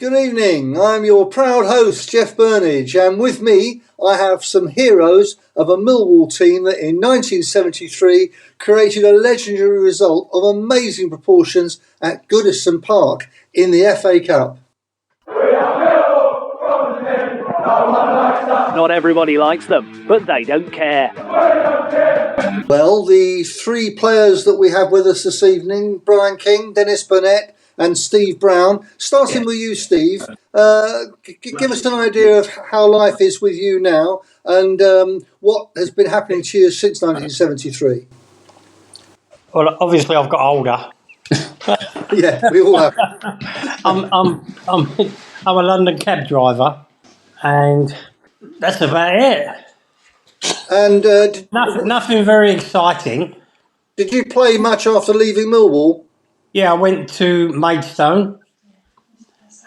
Good evening, I'm your proud host, Jeff Burnige, and with me I have some heroes of a Millwall team that in 1973 created a legendary result of amazing proportions at Goodison Park in the FA Cup. Not everybody likes them, but they don't care. Well, the three players that we have with us this evening, Bryan King, Dennis Burnett and Steve Brown. Starting with you, Steve, give us an idea of how life is with you now and what has been happening to you since 1973. Well, obviously I've got older. Yeah, we all have. I'm a London cab driver, and that's about it. And Nothing very exciting. did you play much after leaving Millwall? Yeah, I went to Maidstone,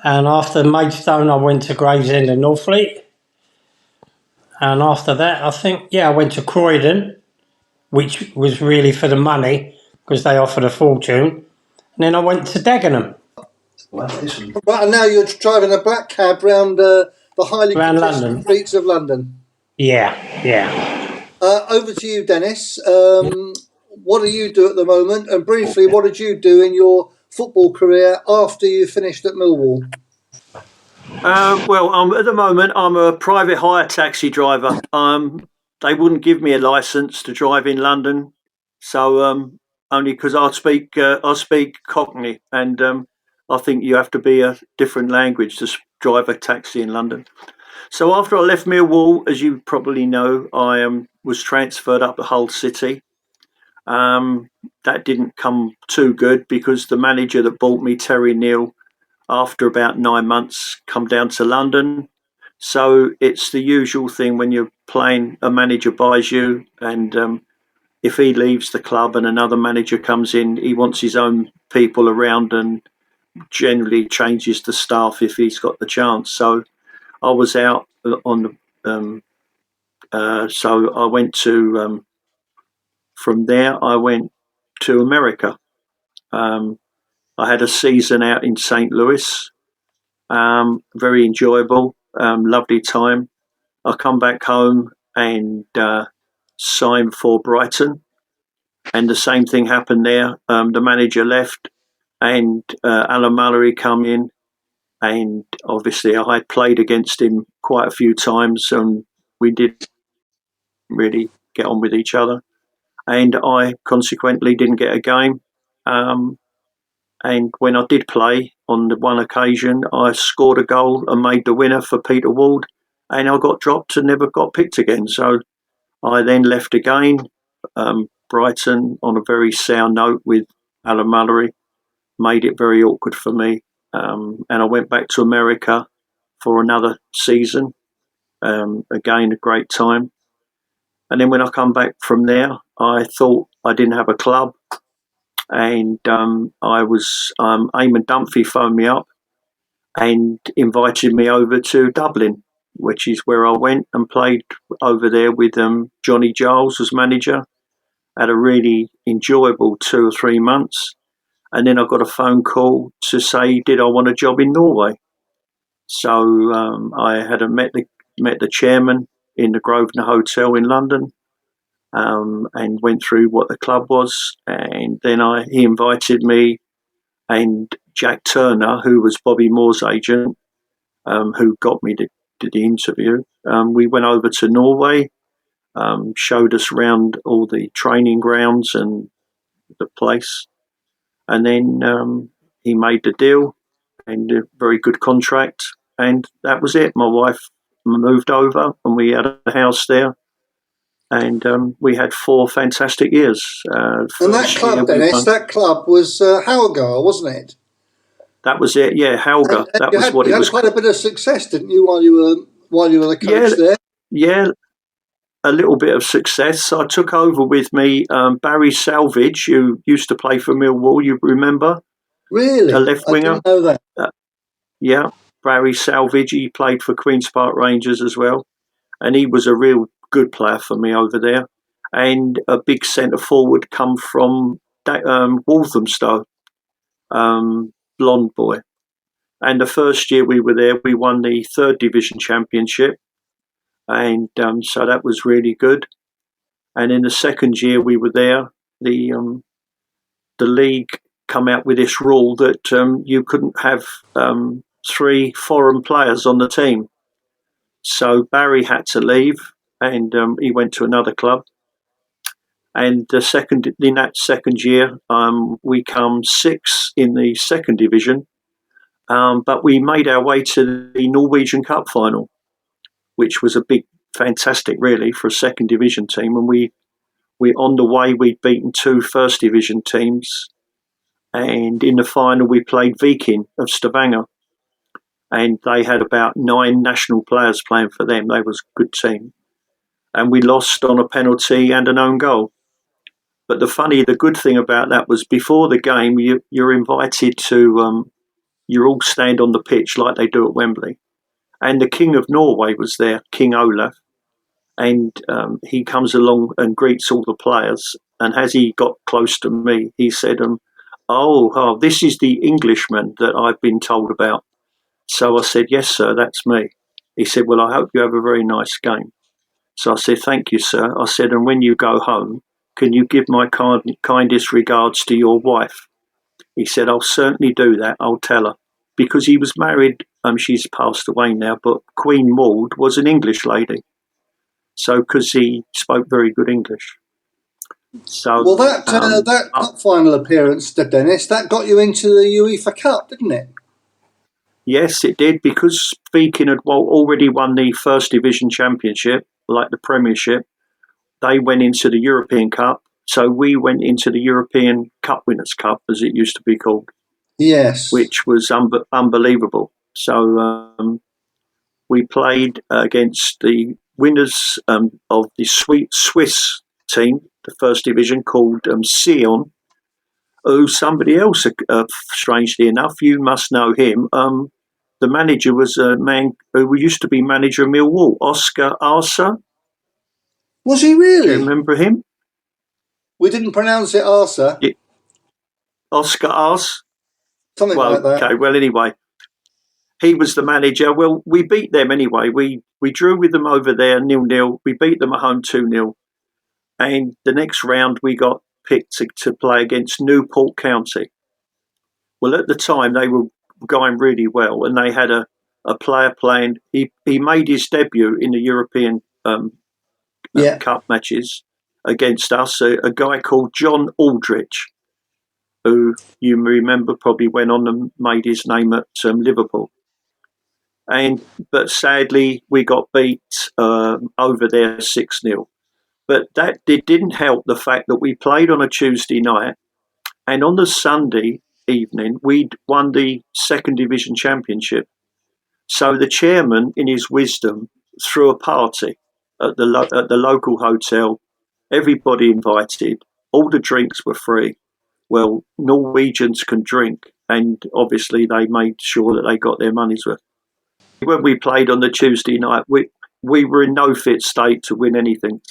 and after Maidstone I went to Gravesend and Northfleet, and after that I went to Croydon, which was really for the money because they offered a fortune, and then I went to Dagenham. Right, and now you're driving a black cab round the highly congested streets of London. Yeah. Over to you, Dennis. What do you do at the moment? And briefly, what did you do in your football career after you finished at Millwall? At the moment, I'm a private hire taxi driver. They wouldn't give me a license to drive in London, so only because I speak Cockney, and I think you have to be a different language to drive a taxi in London. So after I left Millwall, as you probably know, I was transferred up the Hull City. That didn't come too good because the manager that bought me, Terry Neal, after about 9 months, come down to London. So it's the usual thing when you're playing, a manager buys you, and if he leaves the club and another manager comes in, he wants his own people around and generally changes the staff if he's got the chance. So I was out on the so I went to from there I went to America. I had a season out in St. Louis, very enjoyable, lovely time. I come back home and signed for Brighton, and the same thing happened there. The manager left, and Alan Mallory come in, and obviously I had played against him quite a few times, and we did really get on with each other, and I consequently didn't get a game. And when I did play on the one occasion, I scored a goal and made the winner for Peter Ward, and I got dropped and never got picked again. So I then left again, Brighton, on a very sour note with Alan Mallory, made it very awkward for me. And I went back to America for another season. Again, a great time. And then when I come back from there, I thought I didn't have a club. And I was Eamon Dunphy phoned me up and invited me over to Dublin, which is where I went and played over there with Johnny Giles as manager. Had a really enjoyable 2 or 3 months, and then I got a phone call to say, did I want a job in Norway? So I had met the chairman in the Grosvenor Hotel in London. And went through what the club was, and then he invited me and Jack Turner, who was Bobby Moore's agent, who got me to the interview. We went over to Norway, showed us around all the training grounds and the place, and then he made the deal and a very good contract, and that was it. My wife moved over and we had a house there. And we had 4 fantastic years. And that club, Dennis, that club was Howgar, wasn't it? That was it, yeah, Howgar. That was what it was. You had quite a bit of success, didn't you, while you were the coach there? Yeah, a little bit of success. I took over with me Barry Salvage, who used to play for Millwall, you remember? Really? A left winger. I didn't know that. Yeah, Barry Salvage. He played for Queen's Park Rangers as well. And he was a real good player for me over there, and a big centre forward come from Walthamstow, blonde boy, And the first year we were there, we won the 3rd Division Championship. And so that was really good. And in the second year we were there, the league come out with this rule that you couldn't have 3 foreign players on the team. So Barry had to leave, and he went to another club. And in that second year, we come 6th in the 2nd division, but we made our way to the Norwegian Cup final, which was a big, fantastic, really, for a 2nd division team. And we on the way, we'd beaten 2 first division teams, and in the final, we played Viking of Stavanger, and they had about 9 national players playing for them. They was a good team, and we lost on a penalty and an own goal. But the good thing about that was before the game, you're invited to, you all stand on the pitch like they do at Wembley. And the King of Norway was there, King Olaf. And he comes along and greets all the players. And as he got close to me, he said, oh, this is the Englishman that I've been told about. So I said, yes, sir, that's me. He said, well, I hope you have a very nice game. So I said, thank you, sir. I said, and when you go home, can you give my kindest regards to your wife? He said, I'll certainly do that. I'll tell her. Because he was married, she's passed away now, but Queen Maud was an English lady. So, because he spoke very good English. So, well, that cup final appearance, Dennis, that got you into the UEFA Cup, didn't it? Yes, it did, because Viking had already won the 1st Division Championship, like the Premiership. They went into the European Cup, so we went into the European Cup Winners' Cup, as it used to be called. Yes. Which was unbelievable. So we played against the winners of the Swiss team, the 1st division, called Sion, who somebody else, strangely enough, you must know him. The manager was a man who used to be manager of Millwall, Oscar Arsa. Was he really? Do you remember him? We didn't pronounce it Arsa. Yeah. Oscar Ars? Something like that. Okay, well, anyway, he was the manager. Well, we beat them anyway. We drew with them over there 0-0. We beat them at home 2-0. And the next round, we got picked to play against Newport County. Well, at the time, they were going really well, and they had a player playing. He made his debut in the European Cup matches against us, a guy called John Aldrich, who you remember probably went on and made his name at Liverpool. But sadly, we got beat over there 6-0. But that didn't help the fact that we played on a Tuesday night, and on the Sunday evening, we'd won the 2nd Division Championship. So the chairman, in his wisdom, threw a party at the local hotel. Everybody invited. All the drinks were free. Well, Norwegians can drink, and obviously they made sure that they got their money's worth. When we played on the Tuesday night, we were in no fit state to win anything.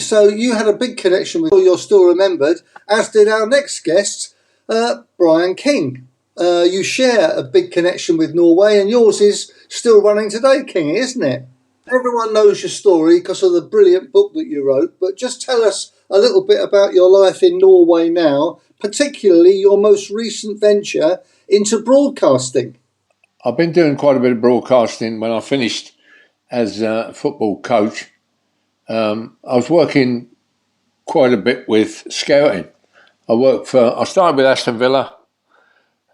So you had a big connection with, you're still remembered, as did our next guest, Bryan King. You share a big connection with Norway, and yours is still running today, King, isn't it? Everyone knows your story because of the brilliant book that you wrote, but just tell us a little bit about your life in Norway now, particularly your most recent venture into broadcasting. I've been doing quite a bit of broadcasting. When I finished as a football coach, I was working quite a bit with scouting. I started with Aston Villa.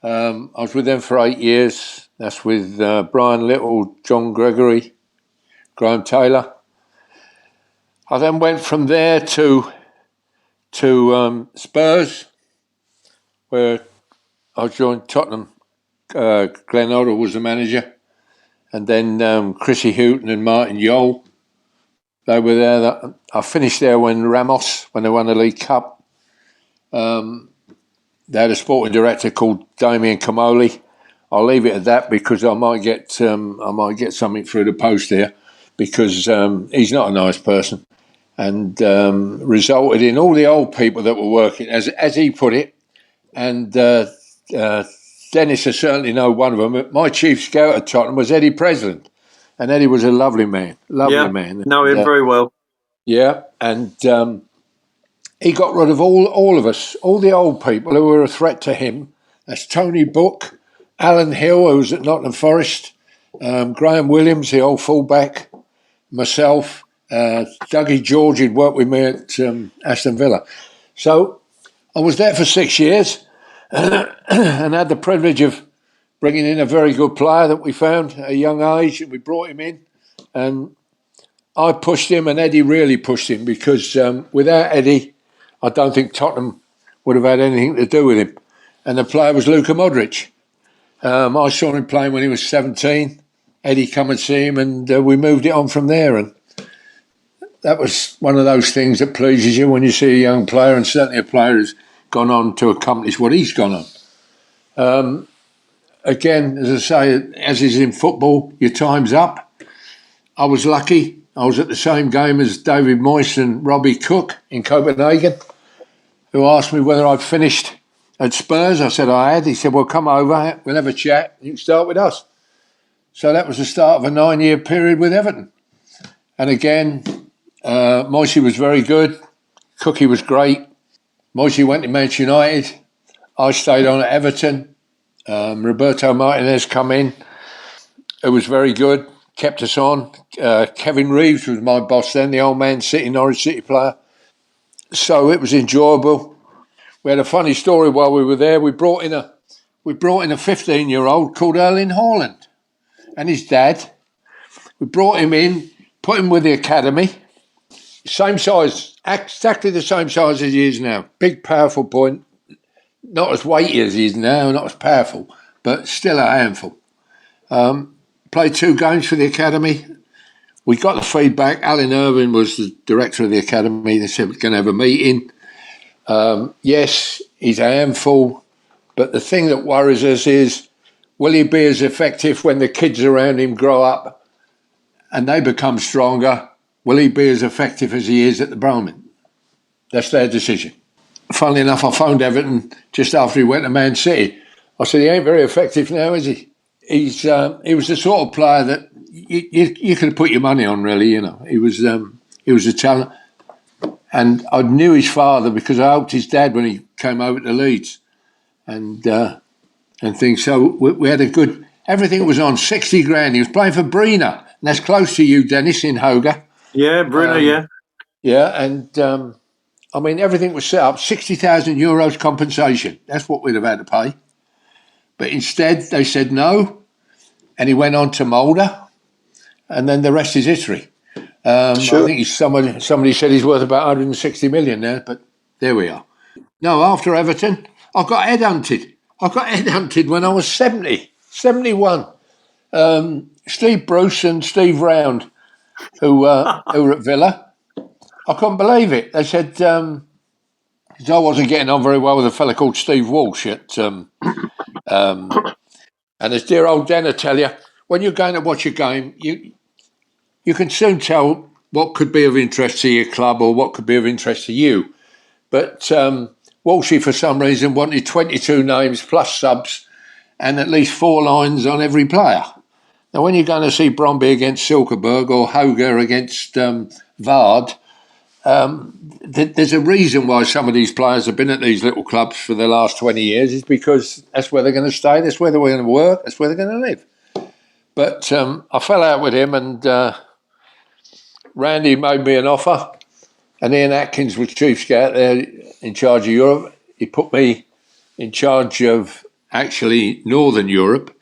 I was with them for 8 years. That's with Brian Little, John Gregory, Graham Taylor. I then went from there to Spurs, where I joined Tottenham. Glenn Oddle was the manager, and then Chrissy Houghton and Martin Yole. They were there. I finished there when they won the League Cup. They had a sporting director called Damien Kamoli. I'll leave it at that because I might get something through the post here, because he's not a nice person, and resulted in all the old people that were working, as he put it, and Dennis will certainly know one of them. My chief scout at Tottenham was Eddie Presland, and Eddie was a lovely man. Man. Know him very well. Yeah, and he got rid of all of us, all the old people who were a threat to him. That's Tony Book, Alan Hill, who was at Nottingham Forest, Graham Williams, the old fullback, myself, Dougie George, who'd worked with me at Aston Villa. So I was there for 6 years and had the privilege of bringing in a very good player that we found at a young age, and we brought him in. And I pushed him, and Eddie really pushed him, because without Eddie, I don't think Tottenham would have had anything to do with him. And the player was Luka Modric. I saw him playing when he was 17. Eddie come and see him, and we moved it on from there. And that was one of those things that pleases you when you see a young player, and certainly a player who's gone on to accomplish what he's gone on. Again, as I say, as is in football, your time's up. I was lucky. I was at the same game as David Moyes and Robbie Cook in Copenhagen, who asked me whether I'd finished at Spurs. I said I had. He said, well, come over, we'll have a chat, you can start with us. So that was the start of a 9-year period with Everton. And again, Moisey was very good. Cookie was great. Moisey went to Manchester United. I stayed on at Everton. Roberto Martinez come in. It was very good. Kept us on. Kevin Reeves was my boss then, the old Man City, Norwich City player. So it was enjoyable. We had a funny story while we were there. We brought in a 15-year-old called Erling Haaland and his dad. We brought him in, put him with the academy. Same size, exactly the same size as he is now. Big, powerful point. Not as weighty as he is now, not as powerful, but still a handful. Played 2 games for the academy. We got the feedback. Alan Irvine was the director of the academy. They said we're going to have a meeting. Yes, he's a handful, but the thing that worries us is, will he be as effective when the kids around him grow up and they become stronger? Will he be as effective as he is at the moment? That's their decision. Funnily enough, I phoned Everton just after he went to Man City. I said, he ain't very effective now, is he? He was the sort of player that you could put your money on, really. You know, he was a talent, and I knew his father because I helped his dad when he came over to Leeds, and things. So we had a good. Everything was on 60 grand. He was playing for Brina, and that's close to you, Dennis, in Hoga. Yeah, Brina. Yeah, and I mean everything was set up. 60,000 euros compensation. That's what we'd have had to pay. But instead, they said no, and he went on to Mulder, and then the rest is history. Sure. I think somebody said he's worth about 160 million now, but there we are. No, after Everton, I got headhunted. When I was 71. Steve Bruce and Steve Round, who were at Villa. I couldn't believe it. They said, because I wasn't getting on very well with a fella called Steve Walsh at... and as dear old Dan will tell you, when you're going to watch a game, you can soon tell what could be of interest to your club or what could be of interest to you. But Walshy, for some reason, wanted 22 names plus subs and at least 4 lines on every player. Now, when you're going to see Bromby against Silkeborg or Hoga against Vard, there's a reason why some of these players have been at these little clubs for the last 20 years. Is because that's where they're going to stay, that's where they're going to work, that's where they're going to live. But I fell out with him, and Randy made me an offer, and Ian Atkins was chief scout there in charge of Europe. He put me in charge of actually Northern Europe,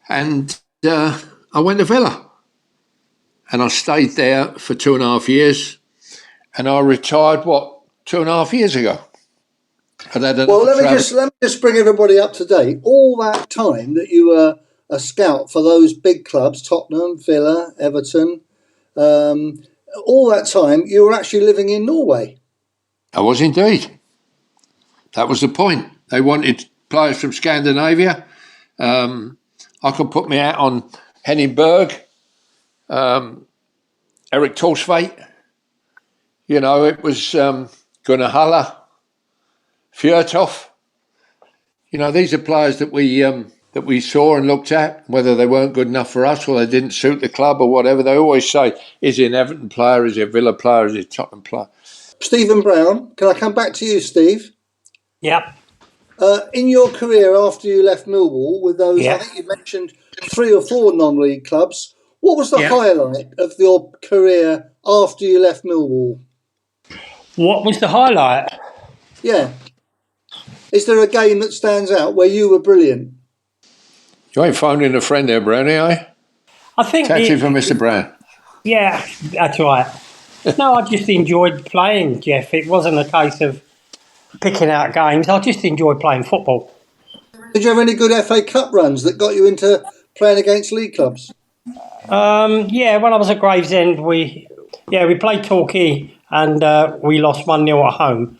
and I went to Villa, and I stayed there for 2.5 years. And I retired, 2.5 years ago. Well, let me just bring everybody up to date. All that time that you were a scout for those big clubs, Tottenham, Villa, Everton, all that time you were actually living in Norway. I was indeed. That was the point. They wanted players from Scandinavia. I could put me out on Henning Berg, Erik Torsveit. You know, it was Gunnar Haller, Fjørtoft. These are players that we saw and looked at, whether they weren't good enough for us or they didn't suit the club or whatever. They always say, is he an Everton player, is he a Villa player, is he a Tottenham player? Stephen Brown, can I come back to you, Steve? Yep. In your career after you left Millwall, with those, I think you mentioned 3 or 4 non-league clubs, what was the highlight of your career after you left Millwall? What was the highlight? Yeah. Is there a game that stands out where you were brilliant? You ain't phoning a friend there, Brownie, are you? I think Taxi for Mr. Brown. Yeah, that's right. No, I just enjoyed playing, Jeff. It wasn't a case of picking out games. I just enjoyed playing football. Did you have any good FA Cup runs that got you into playing against league clubs? Yeah, when I was at Gravesend, we played Torquay and we lost 1-0 at home.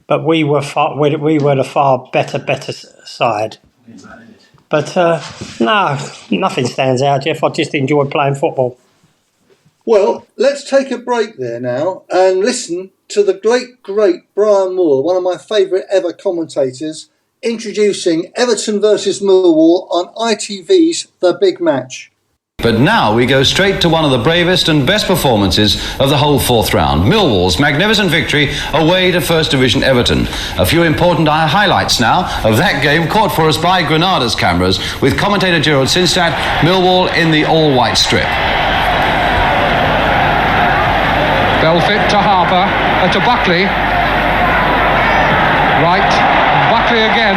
But we were the far better side. But no, nothing stands out, Jeff. I just enjoyed playing football. Well, let's take a break there now and listen to the great Brian Moore, one of my favourite ever commentators, introducing Everton versus Millwall on ITV's The Big Match. But now we go straight to one of the bravest and best performances of the whole fourth round. Millwall's magnificent victory away to First Division Everton. A few important highlights now of that game caught for us by Granada's cameras with commentator Gerald Sinstad, Millwall in the all-white strip. Belfit to Harper, to Buckley. Right, Buckley again.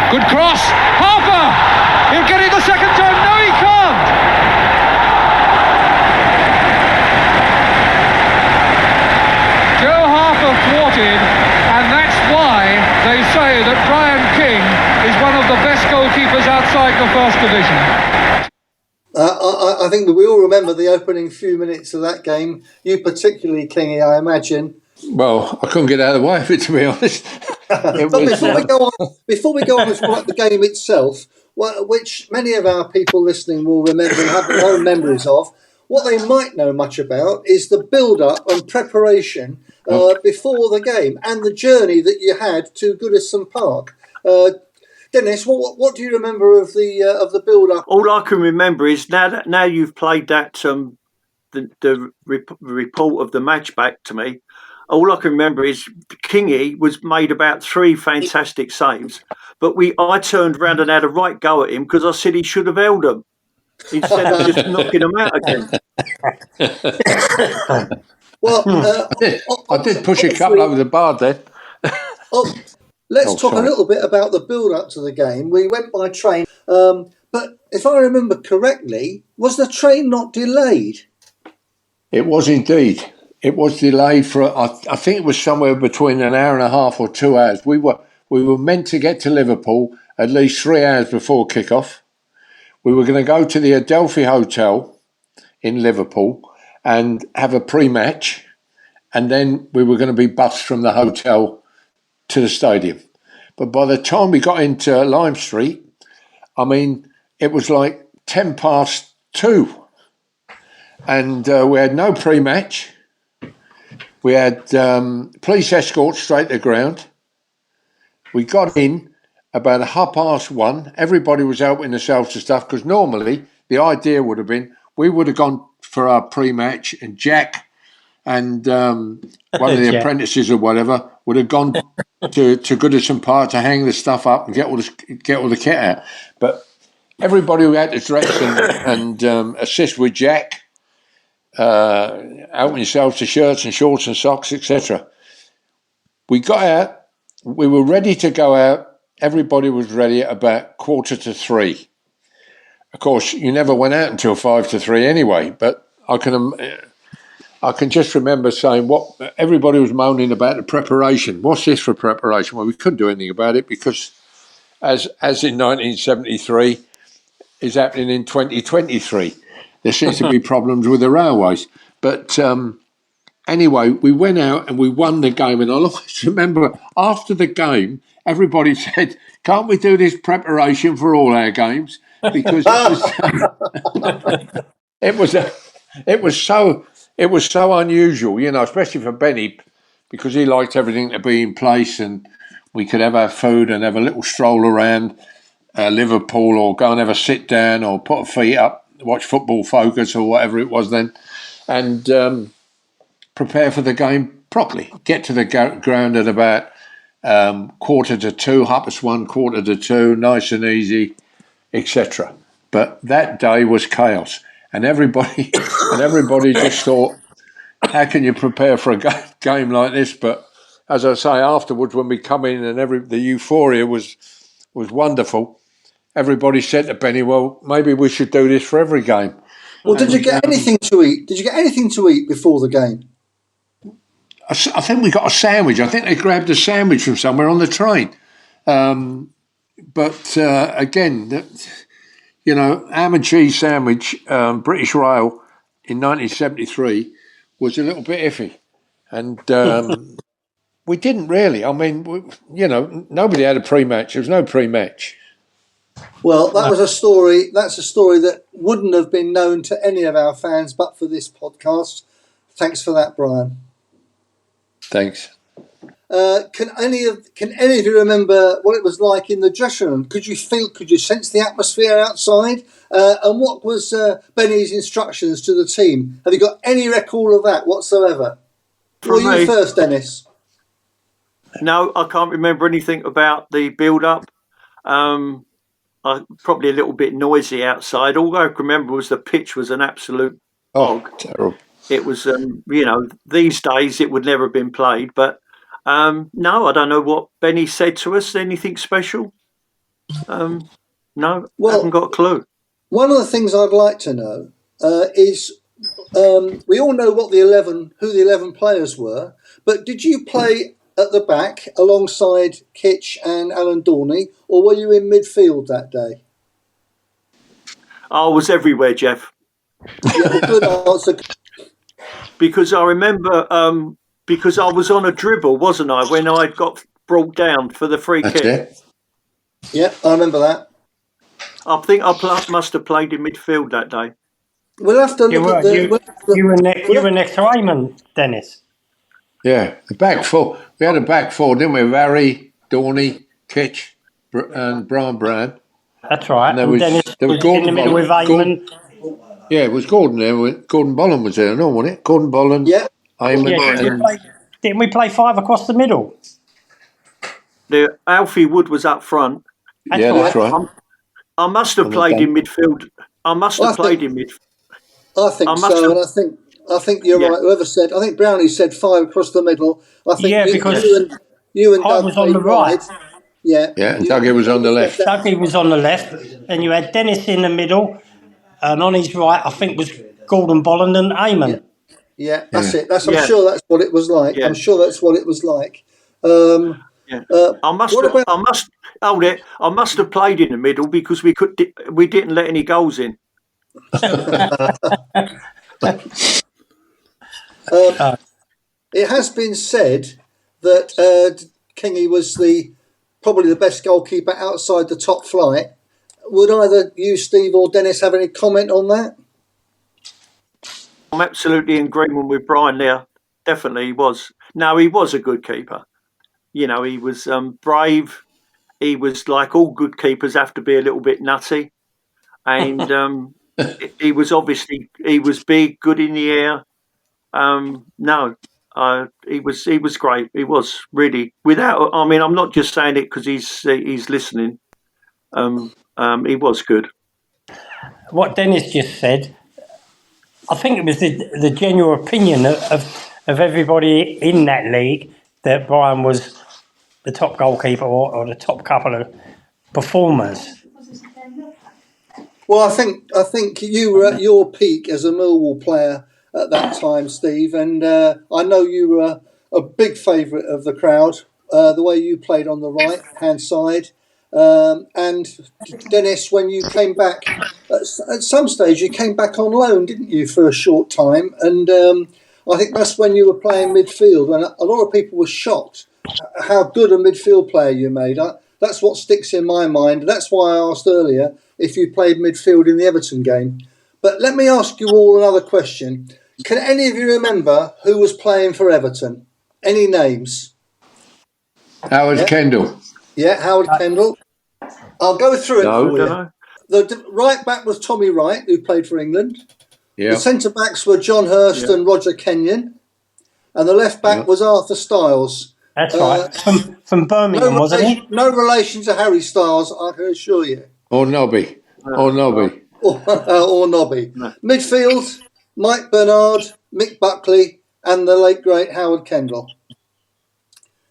Good cross, Harper! He'll get it the second time, no he can't! Joe Harper thwarted, and that's why they say that Bryan King is one of the best goalkeepers outside the First Division. I think that we all remember the opening few minutes of that game. You particularly, Kingy, I imagine. Well, I couldn't get out of the way of it, to be honest. Before we go on with the game itself, which many of our people listening will remember and have their own memories of, what they might know much about is the build-up and preparation before the game and the journey that you had to Goodison Park. Dennis, what do you remember of the build-up? All I can remember is now you've played that the report of the match back to me. All I can remember is Kingy was made about 3 fantastic saves, but I turned round and had a right go at him because I said he should have held them instead of just knocking them out again. Well, I did push a couple over the bar then. Let's talk a little bit about the build-up to the game. We went by train, but if I remember correctly, was the train not delayed? It was indeed. It was delayed for, I think it was somewhere between an hour and a half or 2 hours. We were meant to get to Liverpool at least 3 hours before kick-off. We were going to go to the Adelphi Hotel in Liverpool and have a pre-match, and then we were going to be bussed from the hotel to the stadium. But by the time we got into Lime Street, I mean, it was like 2:10. And we had no pre-match. We had police escort straight to the ground. We got in about 1:30. Everybody was helping themselves to stuff because normally the idea would have been we would have gone for our pre-match and Jack and one of the apprentices or whatever would have gone to Goodison Park to hang the stuff up and get all the kit out. But everybody who had to dress and assist with Jack, helping yourselves to shirts and shorts and socks, etc. We got out. We were ready to go out. Everybody was ready at about 2:45. Of course, you never went out until 2:55 anyway. But I can just remember saying what everybody was moaning about the preparation. What's this for preparation? Well, we couldn't do anything about it because, as in 1973, is happening in 2023. There seems to be problems with the railways. But anyway, we went out and we won the game. And I'll always remember after the game, everybody said, "Can't we do this preparation for all our games?" Because it was so unusual, especially for Benny, because he liked everything to be in place and we could have our food and have a little stroll around Liverpool, or go and have a sit down, or put our feet up, watch Football Focus or whatever it was then, and prepare for the game properly. Get to the ground at about 1:45, 1:30, 1:45, nice and easy, etc. But that day was chaos, and everybody just thought, how can you prepare for a game like this? But as I say, afterwards, when we come in and the euphoria was wonderful, everybody said to Benny, well, maybe we should do this for every game. Well, did you get anything to eat? Did you get anything to eat before the game? I think we got a sandwich. I think they grabbed a sandwich from somewhere on the train. But again, ham and cheese sandwich, British Rail in 1973 was a little bit iffy. And we didn't really. I mean, nobody had a pre-match. There was no pre-match. Well, that was a story. That's a story that wouldn't have been known to any of our fans but for this podcast. Thanks for that, Bryan. Thanks. Can any of you remember what it was like in the dressing room? Could you sense the atmosphere outside? And what was Benny's instructions to the team? Have you got any record of that whatsoever? You first, Dennis. No, I can't remember anything about the build-up. Probably a little bit noisy outside. All I can remember was the pitch was an absolute bog. Terrible. It was, these days it would never have been played. But no, I don't know what Benny said to us. Anything special? No, I haven't got a clue. One of the things I'd like to know is we all know who the 11 players were, but did you play at the back alongside Kitch and Alan Dorney, or were you in midfield that day? I was everywhere, Jeff. Yeah, good answer. Because I remember, because I was on a dribble, wasn't I, when I got brought down for the free kick? It. Yeah, I remember that. I think I must have played in midfield that day. We'll have to look you were next to Eamon, Dennis. Yeah, the back four. We had a back four, didn't we? Harry, Dorney, Kitch, and Brian Brown. That's right. And Dennis was in the middle with Eamon. Yeah, it was Gordon there. Gordon Bolland was there, no, wasn't it? Gordon Bolland. Yeah. Eamon. Didn't we play 5 across the middle? The Alfie Wood was up front. That's right. I must have played in midfield. I think so, and I think you're right. Whoever said, I think Brownie said 5 across the middle. I think because you and Doug was on the right. Yeah, and Dougie was on the left. Dougie was on the left, and you had Dennis in the middle, and on his right, I think, was Gordon Bolland and Eamon. Yeah, that's it. I'm sure that's what it was like. Yeah. I'm sure that's what it was like. I must have played in the middle because we didn't let any goals in. It has been said that Kingy was probably the best goalkeeper outside the top flight. Would either you, Steve, or Dennis have any comment on that? I'm absolutely in agreement with Brian there. Definitely he was. No, he was a good keeper. He was brave. He was, like all good keepers, have to be a little bit nutty. And he was big, good in the air. He was great. He was really, I'm not just saying it because he's listening. He was good. What Dennis just said, I think it was the general opinion of everybody in that league that Brian was the top goalkeeper or the top couple of performers. Well, I think you were at your peak as a Millwall player at that time, Steve, and I know you were a big favourite of the crowd. The way you played on the right hand side, and Dennis, when you came back at some stage, you came back on loan, didn't you, for a short time? And I think that's when you were playing midfield, and a lot of people were shocked how good a midfield player you made. That's what sticks in my mind. That's why I asked earlier if you played midfield in the Everton game. But let me ask you all another question. Can any of you remember who was playing for Everton? Any names? Howard Kendall. Yeah, Howard Kendall. I'll go through it for you. The right back was Tommy Wright, who played for England. Yeah. The centre backs were John Hurst and Roger Kenyon. And the left back was Arthur Stiles. That's right. From Birmingham, wasn't he? No relation to Harry Styles, I can assure you. Or Nobby. Or Nobby. Or Nobby. No. Midfield, Mike Bernard, Mick Buckley, and the late great Howard Kendall.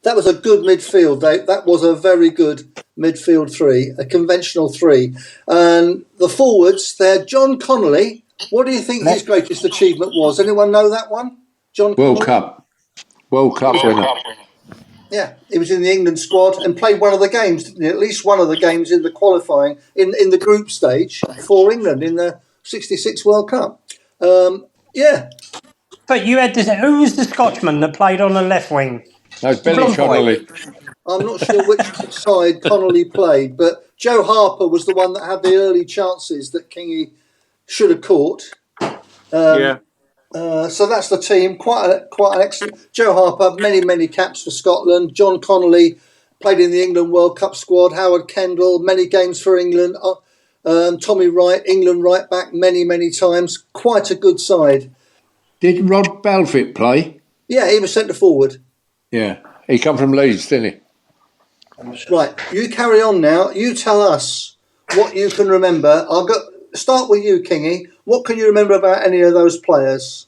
That was a good midfield, Dave. That was a very good midfield three, a conventional three. And the forwards, they're John Connolly. What do you think his greatest achievement was? Anyone know that one? John Connolly? World Cup winner. Yeah, he was in the England squad and played one of the games, didn't he? At least one of the games in the qualifying, in the group stage for England in the 66 World Cup. Yeah. But you had this. Who was the Scotsman that played on the left wing? No, Benny Connolly. I'm not sure which side Connolly played, but Joe Harper was the one that had the early chances that Kingy should have caught. So that's the team. Quite an excellent. Joe Harper, many caps for Scotland. John Connolly played in the England World Cup squad. Howard Kendall, many games for England. Tommy Wright, England right back, many times. Quite a good side. Did Rod Balfit play? Yeah, he was centre forward. Yeah, he come from Leeds, didn't he? Right, you carry on now. You tell us what you can remember. I'll start with you, Kingy. What can you remember about any of those players?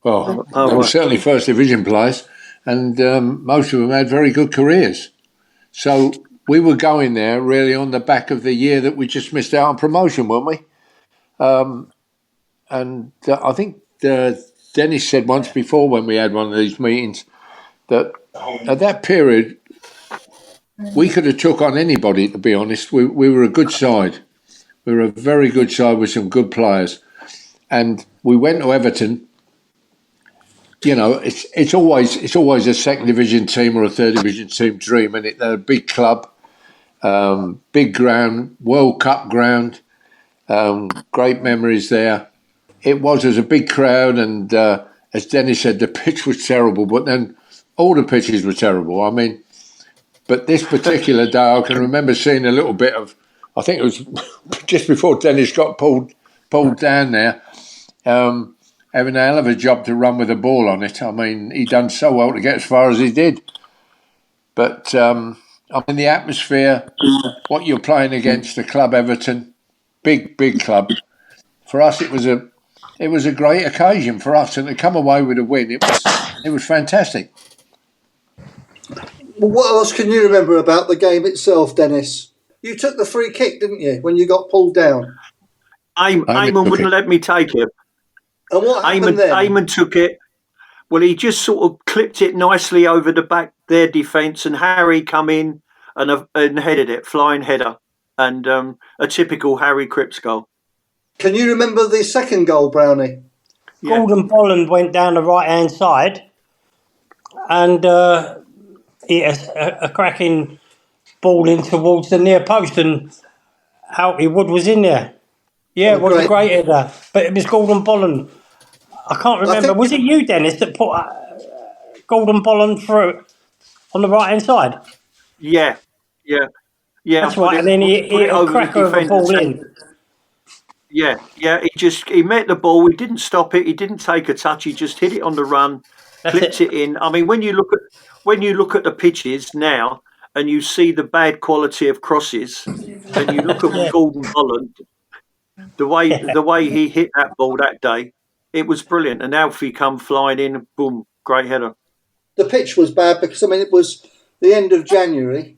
Well, they were certainly first division players, and most of them had very good careers. So we were going there really on the back of the year that we just missed out on promotion, weren't we? And I think Dennis said once before when we had one of these meetings that at that period we could have took on anybody, to be honest. We were a good side. We were a very good side with some good players. And we went to Everton. You know, it's always a second division team or a third division team dream, and they're a big club, big ground, World Cup ground, great memories there. It was as a big crowd, and as Dennis said, the pitch was terrible, but then all the pitches were terrible. I mean, but this particular day, I can remember seeing a little bit of, I think it was just before Dennis got pulled down there, having a hell of a job to run with the ball on it. I mean, he done so well to get as far as he did. But I mean, the atmosphere, what you're playing against, the club Everton, big club. For us, it was a great occasion for us, and to come away with a win, it was fantastic. Well, what else can you remember about the game itself, Dennis? You took the free kick, didn't you, when you got pulled down? Eamon wouldn't let me take it. And what happened then? Eamon took it. Well, he just sort of clipped it nicely over the back, their defence, and Harry come in and headed it, flying header, and a typical Harry Cripps goal. Can you remember the second goal, Brownie? Yeah. Gordon Bolland went down the right-hand side, and he has a cracking ball in towards the near post, and Alfie Wood was in there. Yeah, it was a great header, but it was Gordon Bolland. I can't remember. Was it you, Dennis, that put Gordon Bolland through on the right-hand side? Yeah. That's right, and then he hit a cracker of a ball in. Yeah. He met the ball. He didn't stop it. He didn't take a touch. He just hit it on the run, clipped it in. I mean, when you look at the pitches now, and you see the bad quality of crosses, and you look at Gordon Bolland, the way he hit that ball that day, it was brilliant. And Alfie come flying in, boom, great header. The pitch was bad because, I mean, it was the end of January,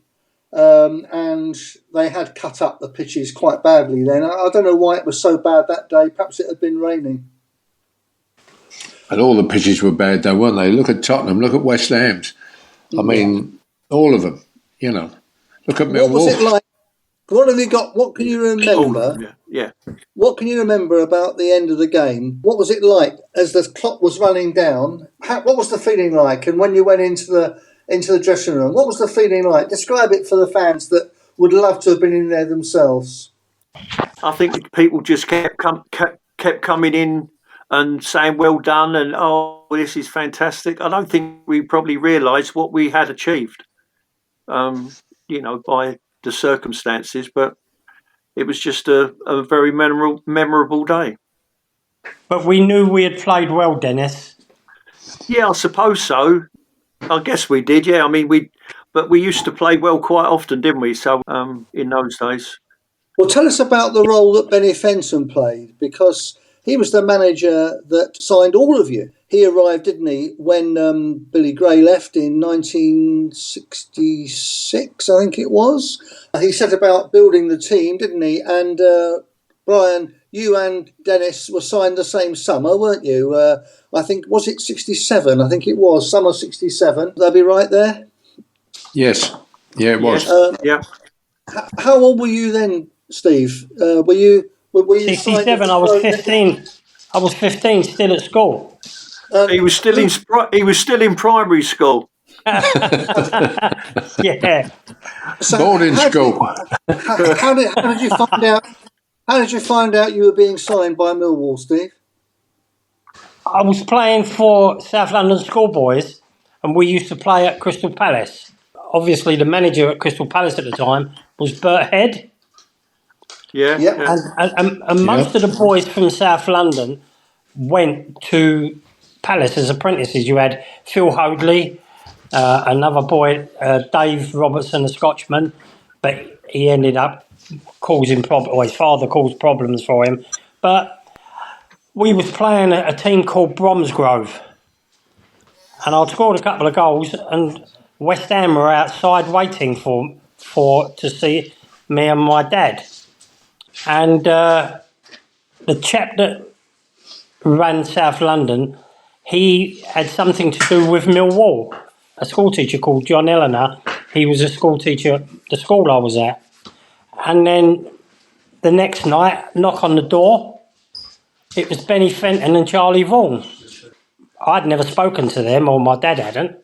and they had cut up the pitches quite badly then. I don't know why it was so bad that day. Perhaps it had been raining. And all the pitches were bad though, weren't they? Look at Tottenham, look at West Ham's. I mean, all of them, you know. Look at Millwall. What was it like? What have you got? What can you remember? Yeah. What can you remember about the end of the game? What was it like as the clock was running down? What was the feeling like? And when you went into the dressing room, what was the feeling like? Describe it for the fans that would love to have been in there themselves. I think people just kept coming in and saying well done, and this is fantastic. I don't think we probably realised what we had achieved, by the circumstances, but it was just a very memorable day. But we knew we had played well, Dennis. Yeah, I suppose so. I guess we did, yeah. I mean, we used to play well quite often, didn't we? So, in those days. Well, tell us about the role that Benny Fenton played, because he was the manager that signed all of you. He arrived, didn't he, when Billy Gray left in 1966, I think it was. He set about building the team, didn't he? And Brian, you and Dennis were signed the same summer, weren't you? I think, was it 67? I think it was, summer 67. Would that be right there? Yes. Yeah, it was. Yeah. How old were you then, Steve? Were you 67, I was 15. I was 15, still at school. He was still in primary school. Yeah. So Boarding school. How did you find out? How did you find out you were being signed by Millwall, Steve? I was playing for South London Schoolboys, and we used to play at Crystal Palace. Obviously, the manager at Crystal Palace at the time was Burt Head. Yeah. And most of the boys from South London went to Palace as apprentices. You had Phil Hoadley, another boy, Dave Robertson, a Scotchman, but he ended up causing problems, or his father caused problems for him. But we was playing a team called Bromsgrove, and I'd scored a couple of goals, and West Ham were outside waiting to see me and my dad. And the chap that ran South London, he had something to do with Millwall. A school teacher called John Eleanor. He was a school teacher at the school I was at. And then the next night, knock on the door. It was Benny Fenton and Charlie Vaughan. I'd never spoken to them, or my dad hadn't.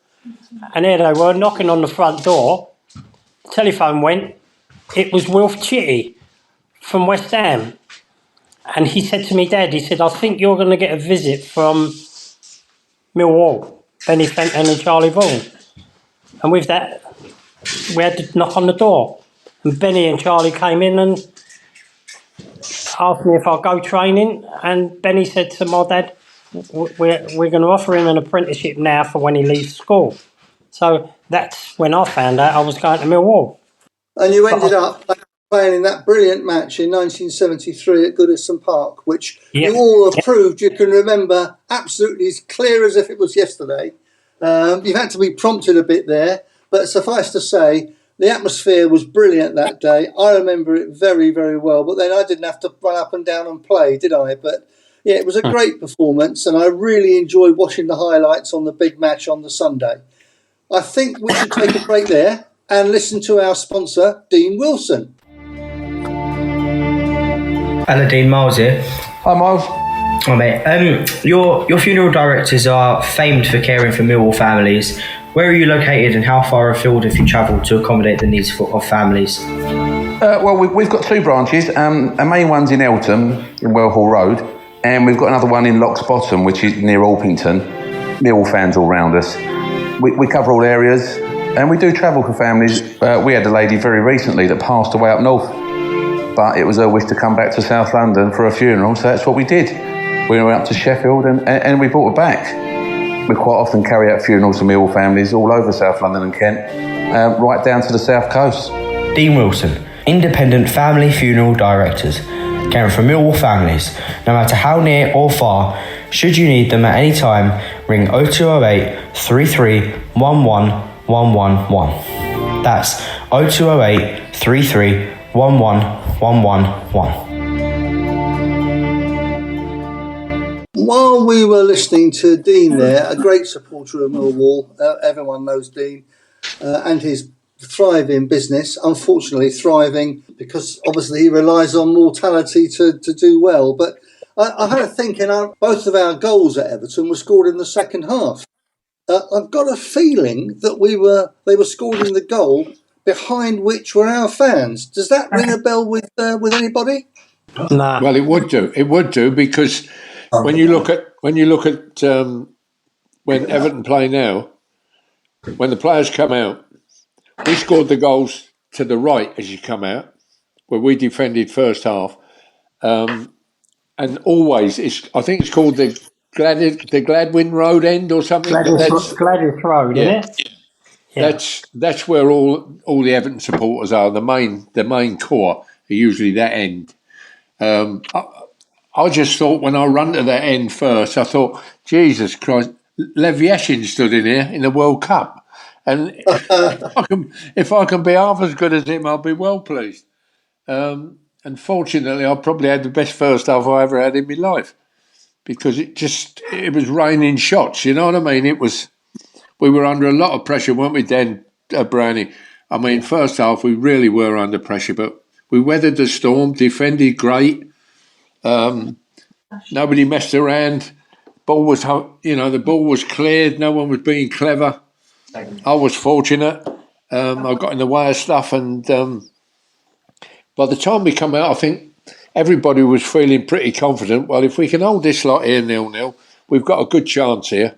And there they were, knocking on the front door. The telephone went. It was Wilf Chitty from West Ham. And he said to me, Dad, he said, I think you're going to get a visit from Millwall, Benny Fenton and Charlie Vaughan. And with that, we had to knock on the door. And Benny and Charlie came in and asked me if I'd go training. And Benny said to my dad, we're going to offer him an apprenticeship now for when he leaves school. So that's when I found out I was going to Millwall. And you ended up playing in that brilliant match in 1973 at Goodison Park, which you all have proved you can remember absolutely as clear as if it was yesterday. You had to be prompted a bit there, but suffice to say, the atmosphere was brilliant that day. I remember it very, very well, but then I didn't have to run up and down and play, did I? But yeah, it was a great performance, and I really enjoyed watching the highlights on the big match on the Sunday. I think we should take a break there and listen to our sponsor, Dean Wilson. Hello, Dean, Miles here. Hi, Miles. Hi, mate. Your funeral directors are famed for caring for Millwall families. Where are you located, and how far afield have you travelled to accommodate the needs of families? Well, we've got two branches. Our main one's in Eltham, in Wellhall Road, and we've got another one in Locks Bottom, which is near Orpington. Millwall fans all round us. We cover all areas, and we do travel for families. We had a lady very recently that passed away up north, but it was her wish to come back to South London for a funeral, so that's what we did. We went up to Sheffield and we brought her back. We quite often carry out funerals for Millwall families all over South London and Kent, right down to the South Coast. Dean Wilson, independent family funeral directors, caring for Millwall families, no matter how near or far. Should you need them at any time, ring 0208 33 11 111. That's 0208 33 11 111. While we were listening to Dean there, a great supporter of Millwall, everyone knows Dean, and his thriving business, unfortunately thriving because obviously he relies on mortality to do well. But I had a thinking, both of our goals at Everton were scored in the second half. I've got a feeling that they were scored in the goal behind which were our fans. Does that ring a bell with anybody? Nah. Well, it would do. It would do because when you look at when Everton play now, when the players come out, we scored the goals to the right as you come out, where we defended first half. And always, I think it's called the Gladwin Road end or something. Gladys Road, yeah, isn't it? Yeah. That's where all the Everton supporters are. The main core are usually that end. I just thought when I run to that end first, I thought, Jesus Christ, Lev Yashin stood in here in the World Cup. And if I can be half as good as him, I'll be well pleased. Unfortunately, I probably had the best first half I ever had in my life because it was raining shots. You know what I mean? We were under a lot of pressure, weren't we, then, Brownie? I mean, first half we really were under pressure, but we weathered the storm, defended great. Nobody messed around. The ball was cleared. No one was being clever. I was fortunate. I got in the way of stuff, and by the time we come out, I think everybody was feeling pretty confident. Well, if we can hold this lot here 0-0, we've got a good chance here.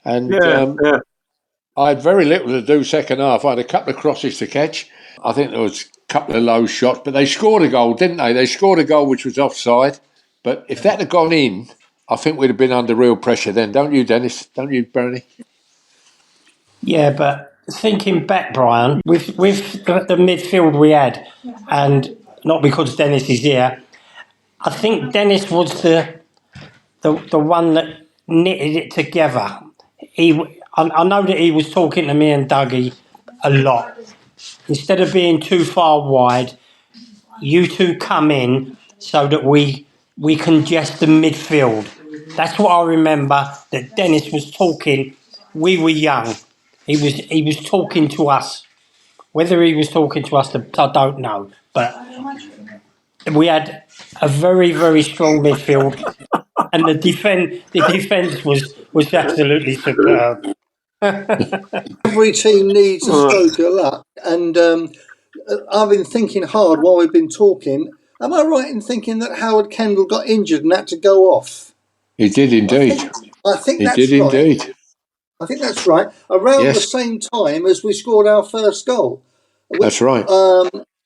And I had very little to do second half. I had a couple of crosses to catch. I think there was a couple of low shots, but they scored a goal, didn't they? They scored a goal which was offside. But if that had gone in, I think we'd have been under real pressure then. Don't you, Dennis? Don't you, Bernie? Yeah, but thinking back, Brian, with the midfield we had, and not because Dennis is here, I think Dennis was the one that knitted it together. I know that he was talking to me and Dougie a lot. Instead of being too far wide, you two come in so that we congest the midfield. That's what I remember that Dennis was talking. We were young. He was talking to us. Whether he was talking to us, I don't know. But we had a very, very strong midfield, and the defence was absolutely superb. Every team needs a stroke of luck, and I've been thinking hard while we've been talking. Am I right in thinking that Howard Kendall got injured and had to go off? He did indeed. I think he that's did right. Indeed. I think that's right. Around the same time as we scored our first goal. Which, that's right.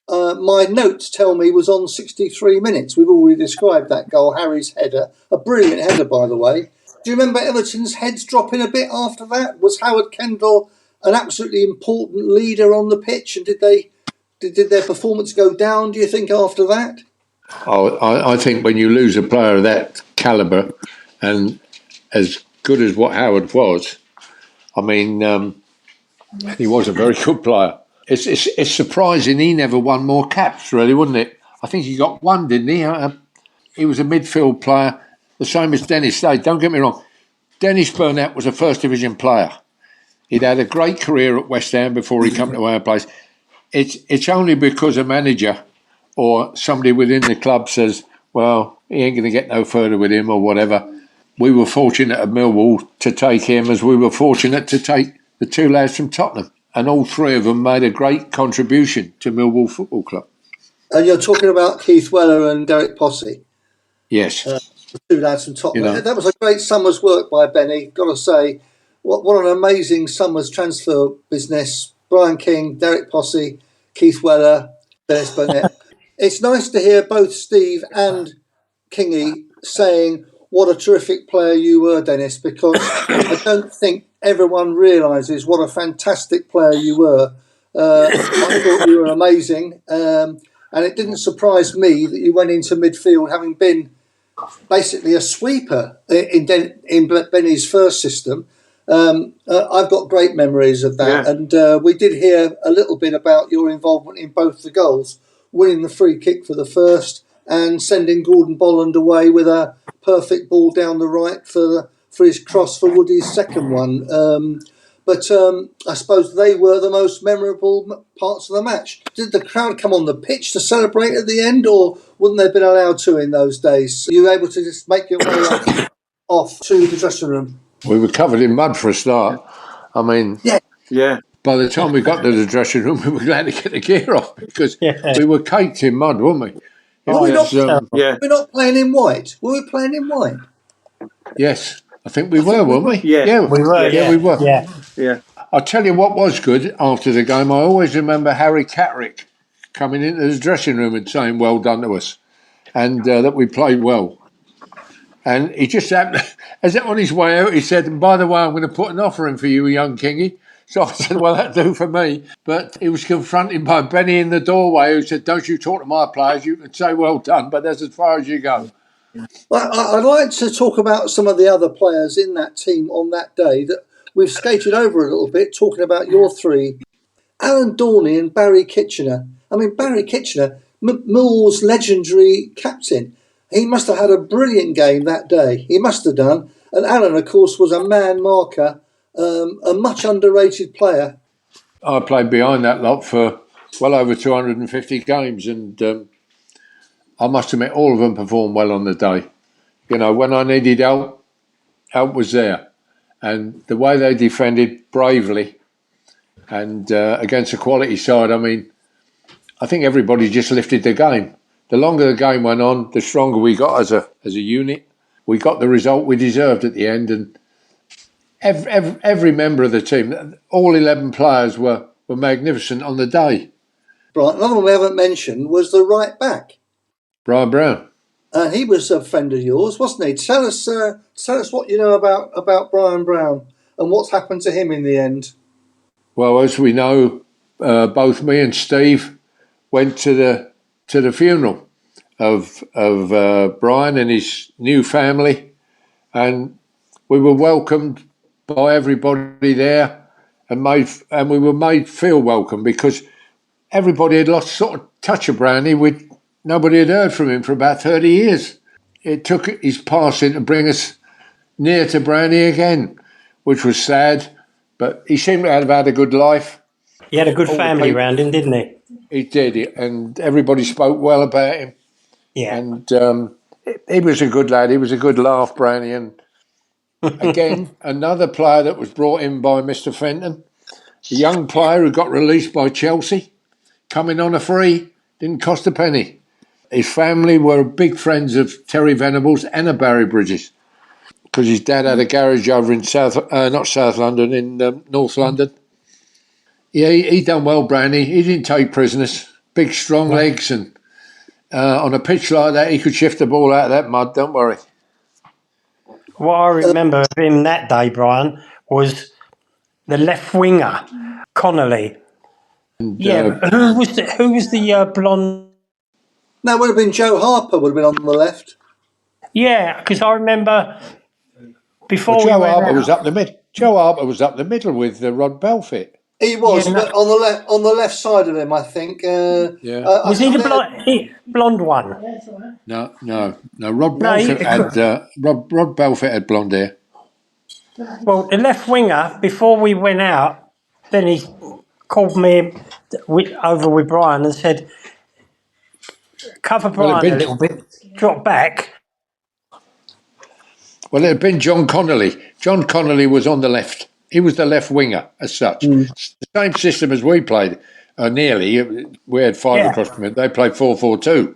My notes tell me was on 63 minutes. We've already described that goal, Harry's header. A brilliant header, by the way. Do you remember Everton's heads dropping a bit after that? Was Howard Kendall an absolutely important leader on the pitch? And did their performance go down, do you think, after that? I think when you lose a player of that calibre and as good as what Howard was, I mean, he was a very good player. It's surprising he never won more caps, really, wasn't it? I think he got one, didn't he? He was a midfield player, the same as Dennis Slade. Don't get me wrong. Dennis Burnett was a first division player. He'd had a great career at West Ham before he came to our place. It's only because a manager or somebody within the club says, well, he ain't going to get no further with him or whatever. We were fortunate at Millwall to take him as we were fortunate to take the two lads from Tottenham. And all three of them made a great contribution to Millwall Football Club. And you're talking about Keith Weller and Derek Posse? Yes. The two lads from Tottenham. That was a great summer's work by Benny, got to say. What an amazing summer's transfer business. Bryan King, Derek Posse, Keith Weller, Dennis Burnett. It's nice to hear both Steve and Kingy saying what a terrific player you were, Dennis, because I don't think everyone realises what a fantastic player you were. I thought you were amazing, and it didn't surprise me that you went into midfield having been basically a sweeper in Benny's first system. I've got great memories of that, and we did hear a little bit about your involvement in both the goals, winning the free kick for the first and sending Gordon Bolland away with a perfect ball down the right for his cross for Woody's second one. But I suppose they were the most memorable parts of the match. Did the crowd come on the pitch to celebrate at the end, or wouldn't they have been allowed to in those days? Were you able to just make your way off to the dressing room? We were covered in mud for a start. I mean, by the time we got to the dressing room, we were glad to get the gear off because we were caked in mud, weren't we? We're not playing in white. Were we playing in white? Yes. I think we were, weren't we? Yeah. We were, Yeah, we were. Yeah. Yeah. I'll tell you what was good after the game. I always remember Harry Catterick coming into the dressing room and saying, well done to us, and that we played well. And he just happened, as on his way out, he said, and by the way, I'm going to put an offer in for you, young Kingy. So I said, well, that'll do for me. But he was confronted by Benny in the doorway, who said, don't you talk to my players. You can say well done, but that's as far as you go. Well, I'd like to talk about some of the other players in that team on that day that we've skated over a little bit, talking about your three. Alan Dorney and Barry Kitchener. I mean, Barry Kitchener, Millwall's legendary captain. He must have had a brilliant game that day. He must have done. And Alan, of course, was a man marker, a much underrated player. I played behind that lot for well over 250 games, and I must admit all of them performed well on the day. You know, when I needed help was there. And the way they defended bravely and against a quality side, I mean, I think everybody just lifted the game. The longer the game went on, the stronger we got as a unit. We got the result we deserved at the end, and every member of the team, all 11 players were magnificent on the day. Right, another one we haven't mentioned was the right back. Brian Brown. He was a friend of yours, wasn't he? Tell us what you know about Bryan Brown and what's happened to him in the end. Well, as we know, both me and Steve went to the funeral of Brian and his new family, and we were welcomed by everybody there, and we were made feel welcome because everybody had lost sort of touch of Brownie. Nobody had heard from him for about 30 years. It took his passing to bring us near to Brownie again, which was sad, but he seemed to have had a good life. He had a good family around him, didn't he? He did, and everybody spoke well about him. Yeah. And he was a good lad. He was a good laugh, Brownie. And again, another player that was brought in by Mr. Fenton, a young player who got released by Chelsea, coming on a free, didn't cost a penny. His family were big friends of Terry Venables and of Barry Bridges, because his dad had a garage over in not South London, in North London. Yeah, he done well, Brownie. He didn't take prisoners. Big, strong legs, and on a pitch like that, he could shift the ball out of that mud, don't worry. What I remember of him that day, Brian, was the left winger, Connolly. And, who was the blonde? That would have been Joe Harper, would have been on the left. Yeah, because I remember before Joe Harper was up the middle. Joe Harper was up the middle with Rod Belfit. He was, but on the left side of him, I think. Was he the blonde one? No. Rod Belfit Rod Belfit had blonde hair. Well, the left winger, before we went out, then he called me over with Brian and said, cover Brian a little bit, drop back. Well, it had been John Connolly. John Connolly was on the left. He was the left winger as such. It's the same system as we played, nearly. We had five across the middle. They played 4-4-2.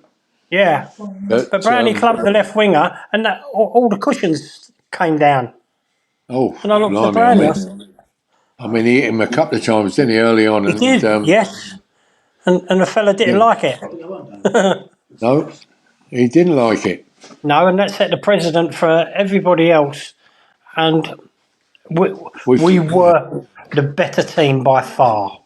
Yeah. But Brownie clumped the left winger and all the cushions came down. Oh, and I looked at Brownie. I mean, he hit him a couple of times, didn't he, early on? He did, yes. And the fella didn't like it. No, he didn't like it. No, and that set the precedent for everybody else. And we were the better team by far.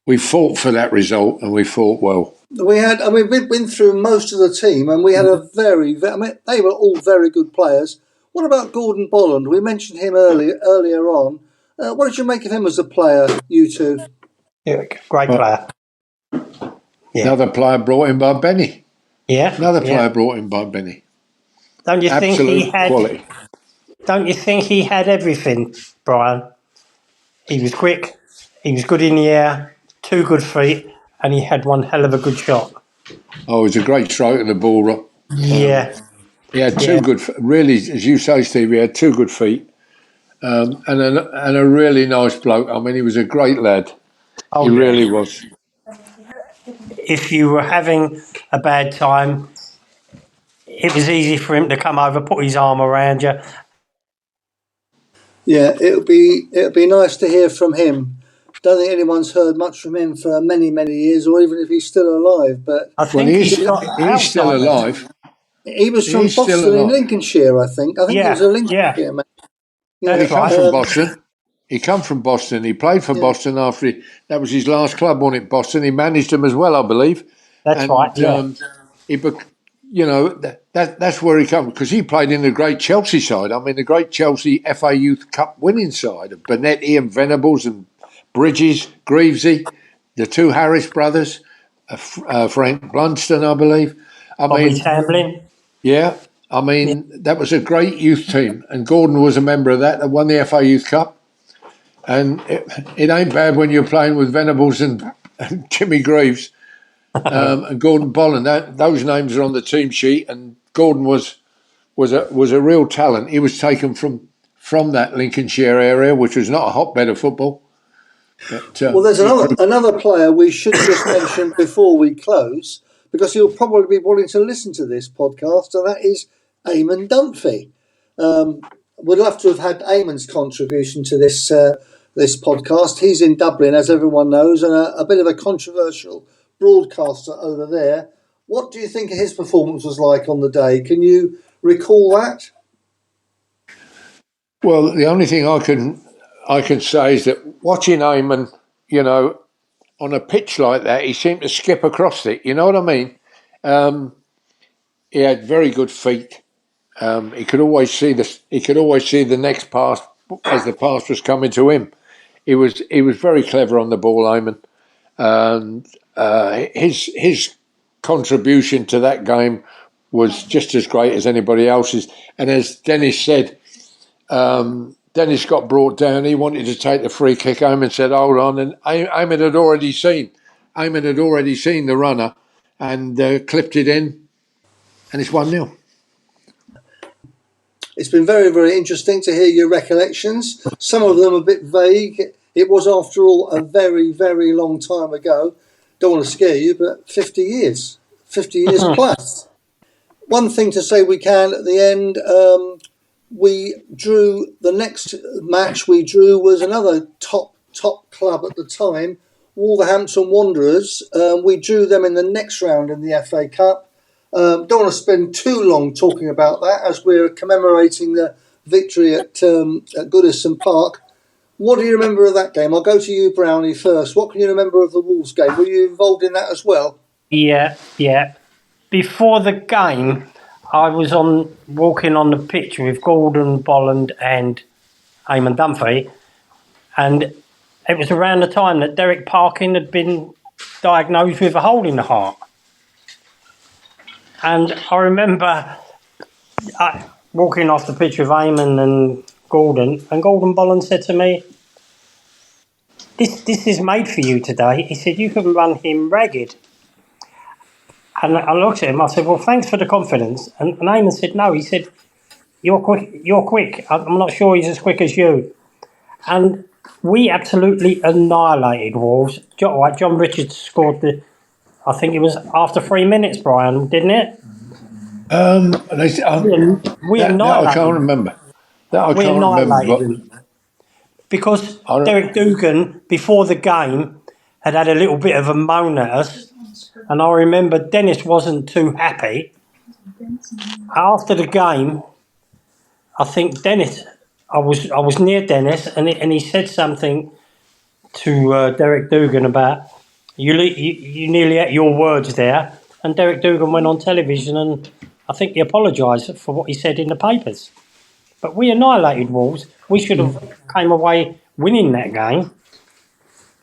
We fought for that result, and we fought well. We've been through most of the team, and we had they were all very good players. What about Gordon Bolland? We mentioned him earlier on. What did you make of him as a player, you two? Yeah, great player. Yeah. Another player brought in by Benny. Yeah. Another player brought in by Benny. Don't you think he had quality? Don't you think he had everything, Brian? He was quick, he was good in the air, 2 good feet, and he had one hell of a good shot. Oh, it was a great stroke of the ball, Rob. Yeah. He had 2 good, really, as you say, Steve, he had 2 good feet. And a really nice bloke. I mean, he was a great lad. He really was. If you were having a bad time, it was easy for him to come over, put his arm around you, Yeah, it'll be nice to hear from him. Don't think anyone's heard much from him for many, many years, or even if he's still alive. But I think he's he's got still Alzheimer's. alive. he was from He's still Boston in alive. Lincolnshire, I think. I think he was a Yeah, yeah, Lincolnshire man. that's He come right. from Boston. He come from Boston. He played for Boston after that was his last club, wasn't it? Boston. He managed them as well, I believe. That's right. Yeah. That's where he comes because he played in the great Chelsea side. I mean, the great Chelsea FA Youth Cup winning side of Bonetti and Venables and Bridges, Greavesy, the two Harris brothers, Frank Blunston, I believe. Bobby Tamblin. Yeah. I mean, that was a great youth team, and Gordon was a member of that won the FA Youth Cup. And it ain't bad when you're playing with Venables and Jimmy Greaves and Gordon Bolland. Those names are on the team sheet, and Gordon was a real talent. He was taken from that Lincolnshire area, which was not a hotbed of football. But, there's another player we should just mention before we close, because he'll probably be wanting to listen to this podcast, and that is Eamon Dunphy. We'd love to have had Eamon's contribution to this podcast. He's in Dublin, as everyone knows, and a bit of a controversial broadcaster over there. What do you think his performance was like on the day? Can you recall that? Well, the only thing I can say is that watching Eamon, on a pitch like that, he seemed to skip across it. You know what I mean? He had very good feet. He could always see the next pass as the pass was coming to him. He was very clever on the ball, Eamon, and his contribution to that game was just as great as anybody else's. And as Dennis said, Dennis got brought down. He wanted to take the free kick. Eamon said, "Hold on," and Eamon had already seen the runner and clipped it in, and it's 1-0. It's been very, very interesting to hear your recollections. Some of them a bit vague. It was, after all, a very, very long time ago. Don't want to scare you, but 50 years. 50 years plus. One thing to say we can at the end, we drew the next match we drew was another top club at the time, Wolverhampton Wanderers. We drew them in the next round in the FA Cup. Don't want to spend too long talking about that as we're commemorating the victory at Goodison Park. What do you remember of that game? I'll go to you, Brownie, first. What can you remember of the Wolves game? Were you involved in that as well? Yeah. Before the game, I was walking on the pitch with Gordon Bolland and Eamon Dunphy, and it was around the time that Derek Parkin had been diagnosed with a hole in the heart. And I remember walking off the pitch with Eamon and Gordon Bolland said to me, this is made for you today. He said, you can run him ragged. And I looked at him, I said, well, thanks for the confidence. And Eamon said, no. He said, you're quick. I'm not sure he's as quick as you. And we absolutely annihilated Wolves. John Richards scored I think it was after 3 minutes, Brian, didn't it? We annihilated. I can't remember. We annihilated them. Because Derek Dugan, before the game, had a little bit of a moan at us. And I remember Dennis wasn't too happy. After the game, I think I was near Dennis, and he said something to Derek Dugan about, you nearly had your words there. And Derek Dugan went on television and I think he apologised for what he said in the papers. But we annihilated Wolves. We should have came away winning that game.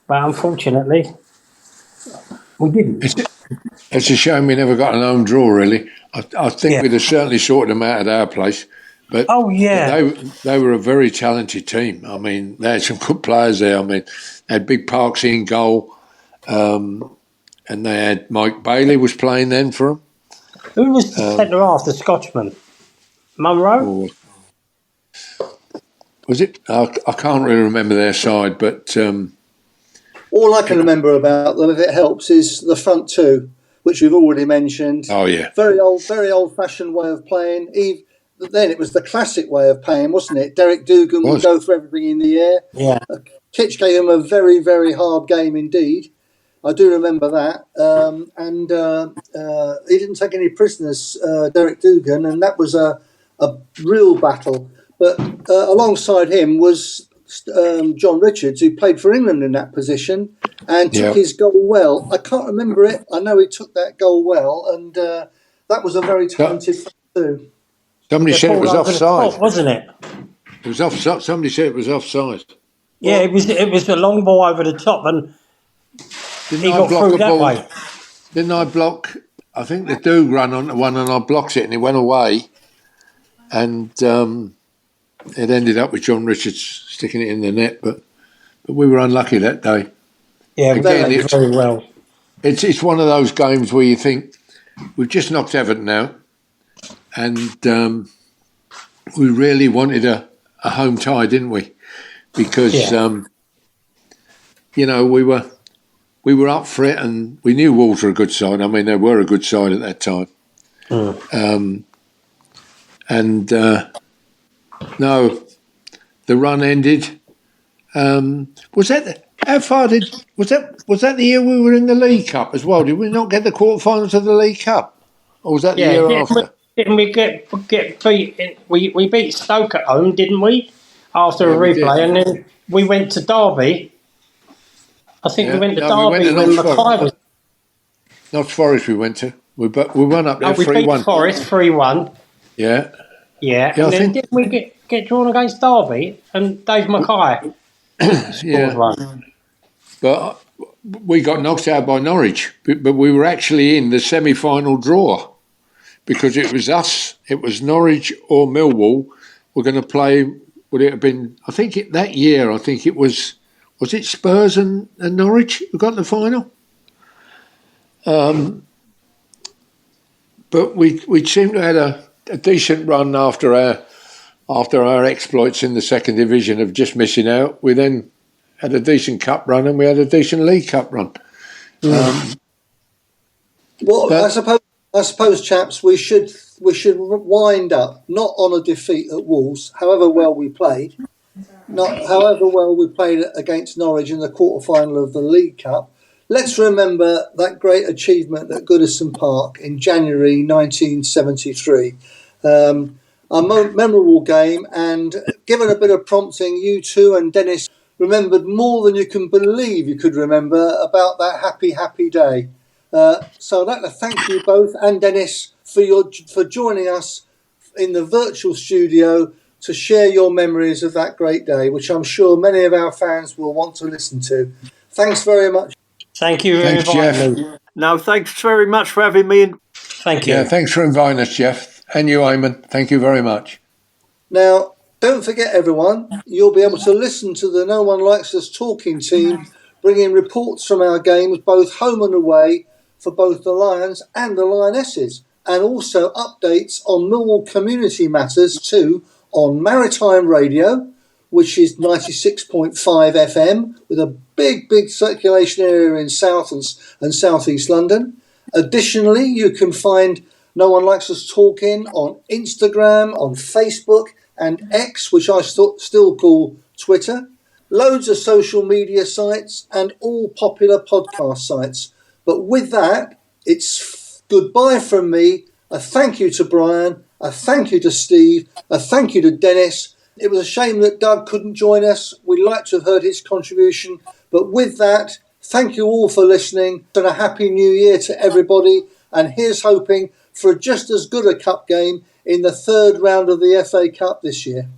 But unfortunately, we didn't. It's a shame we never got an home draw, really. I think we'd have certainly sorted them out at our place. But they were a very talented team. I mean, they had some good players there. I mean, they had Big Parksy in goal. And they had Mike Bailey was playing then for them. Who was the centre half, the Scotsman? Munro? Was it? I can't really remember their side, but... all I can remember about them, if it helps, is the front two, which we've already mentioned. Oh, yeah. Very old-fashioned way of playing. The then it was the classic way of playing, wasn't it? Derek Dugan would go for everything in the air. Yeah. Kitch gave him a very, very hard game indeed. I do remember that. And he didn't take any prisoners, Derek Dugan, and that was a real battle. But alongside him was John Richards, who played for England in that position and took his goal well. I can't remember it. I know he took that goal well, and that was a very talented player too. Somebody said it was offside, top, wasn't it? It was offside. Somebody said it was offside. Yeah, it was a long ball over the top, and he got through that way. Didn't I block? I think the Doog ran onto one, and I blocked it, and it went away, and it ended up with John Richards sticking it in the net. But we were unlucky that day. Yeah, again, very well. It's one of those games where you think we've just knocked Everton out, and we really wanted a home tie, didn't we? Because we were up for it, and we knew Wolves were a good side. I mean, they were a good side at that time. No, the run ended. Was that the year we were in the League Cup as well? Did we not get the quarterfinals of the League Cup, or was that the year after? Didn't we get beat? We beat Stoke at home, didn't we? After a replay, and then we went to Derby. I think we went to Derby when Mackay was. Notts Forest we went to. We won up there 3-1. We beat Forest 3-1. Yeah. Yeah, and then didn't we get drawn against Derby and Dave Mackay scored one? But we got knocked out by Norwich, but we were actually in the semi-final draw because it was us, it was Norwich or Millwall were going to play. Would it have been? I think that year. I think it was. Was it Spurs and Norwich who got the final? But we seemed to have had a decent run after our exploits in the second division of just missing out. We then had a decent cup run, and we had a decent League Cup run. I suppose, chaps, we should wind up not on a defeat at Wolves, however well we played, against Norwich in the quarter-final of the League Cup. Let's remember that great achievement at Goodison Park in January 1973. A memorable game, and given a bit of prompting, you two and Dennis remembered more than you can believe you could remember about that happy day. So I'd like to thank you both and Dennis for joining us in the virtual studio to share your memories of that great day, which I'm sure many of our fans will want to listen to. Thanks very much. Thank you for inviting me. No, thanks very much for having me. Thank you. Yeah, thanks for inviting us, Jeff. And you, Eamon. Thank you very much. Now, don't forget, everyone, you'll be able to listen to the No One Likes Us talking team bringing reports from our games, both home and away, for both the Lions and the Lionesses, and also updates on Millwall community matters too on Maritime Radio, which is 96.5 FM, with a big circulation area in South and South East London. Additionally, you can find No One Likes Us Talking on Instagram, on Facebook and X, which I still call Twitter. Loads of social media sites and all popular podcast sites. But with that, it's goodbye from me. A thank you to Brian, a thank you to Steve, a thank you to Dennis. It was a shame that Doug couldn't join us. We'd like to have heard his contribution. But with that, thank you all for listening, and a happy new year to everybody. And here's hoping for just as good a cup game in the third round of the FA Cup this year.